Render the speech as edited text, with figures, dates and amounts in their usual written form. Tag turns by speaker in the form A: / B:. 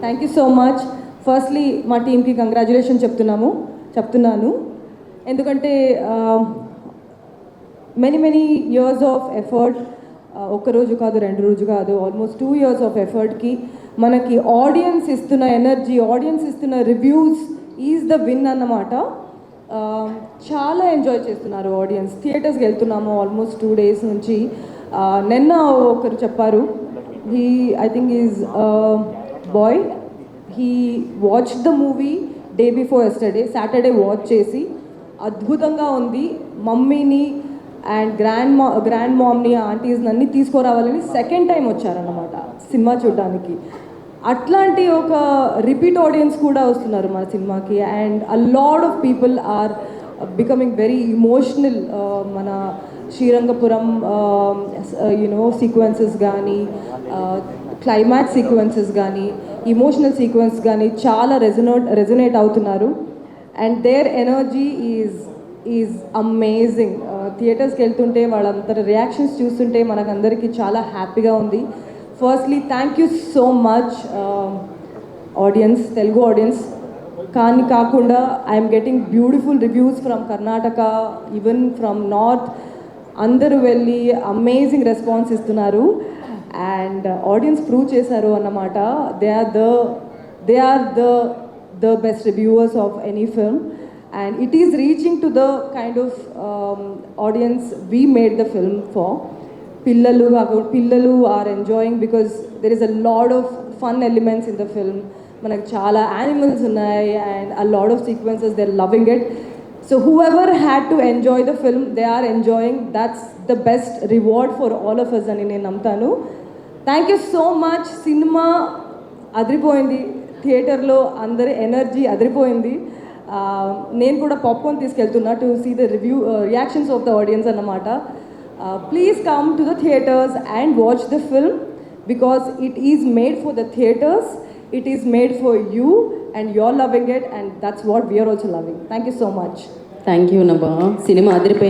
A: Thank you so much. Firstly మా టీమ్కి congratulation చెప్తున్నాను ఎందుకంటే మెనీ ఇయర్స్ ఆఫ్ ఎఫర్ట్, ఒక్కరోజు కాదు 2 రోజు కాదు, ఆల్మోస్ట్ 2 years ఆఫ్ ఎఫర్ట్కి మనకి ఆడియన్స్ ఇస్తున్న ఎనర్జీ, ఆడియన్స్ ఇస్తున్న రివ్యూస్ ఈజ్ ద విన్ అన్నమాట. చాలా ఎంజాయ్ చేస్తున్నారు ఆడియన్స్. థియేటర్స్కి వెళ్తున్నాము ఆల్మోస్ట్ 2 days నుంచి. నిన్న ఒకరు చెప్పారు, I think is boy, he watch the movie day before yesterday, Saturday watch చేసి అద్భుతంగా ఉంది, మమ్మీని అండ్ గ్రాండ్ మామ్ని, ఆంటీస్ని అన్నీ తీసుకురావాలని సెకండ్ టైం వచ్చారన్నమాట సినిమా చూడడానికి. అట్లాంటి ఒక రిపీట్ ఆడియన్స్ కూడా వస్తున్నారు మన సినిమాకి. And a lot of people are becoming very emotional. మన శ్రీరంగపురం సీక్వెన్సెస్ కానీ, క్లైమాక్స్ సీక్వెన్సెస్ కానీ, ఇమోషనల్ సీక్వెన్స్ కానీ చాలా రెజొనేట్ అవుతున్నారు. And their energy is amazing. థియేటర్స్కి వెళ్తుంటే వాళ్ళందరి రియాక్షన్స్ చూస్తుంటే మనకందరికీ చాలా హ్యాపీగా ఉంది. Firstly thank you so much audience, Telugu audience. కానీ కాకుండా I'm getting beautiful reviews from Karnataka, even from north. అందరూ వెళ్ళి అమేజింగ్ రెస్పాన్స్ ఇస్తున్నారు. అండ్ ఆడియన్స్ ప్రూవ్ చేశారు అన్నమాట. They are the best reviewers of any film. And it is reaching to the kind of audience we made the film for. Pillalu are enjoying because there is a lot of fun elements in the film. Manaku chaala animals unnai and a lot of sequences, they're loving it. So whoever had to enjoy the film, they are enjoying. That's the best reward for all of us ani nenu namtanu. Thank you so much. Cinema adripoyindi, theater lo andari energy adripoyindi. నేను కూడా popcorn తీసుకెళ్తున్నా to see the reactions of the audience అన్నమాట. Please come to the theatres and watch the film because it is made for the theatres, it is made for you and you're loving it and that's what we're also loving. Thank you so much.
B: Thank you Naba. సినిమా అదిరిపోయింది.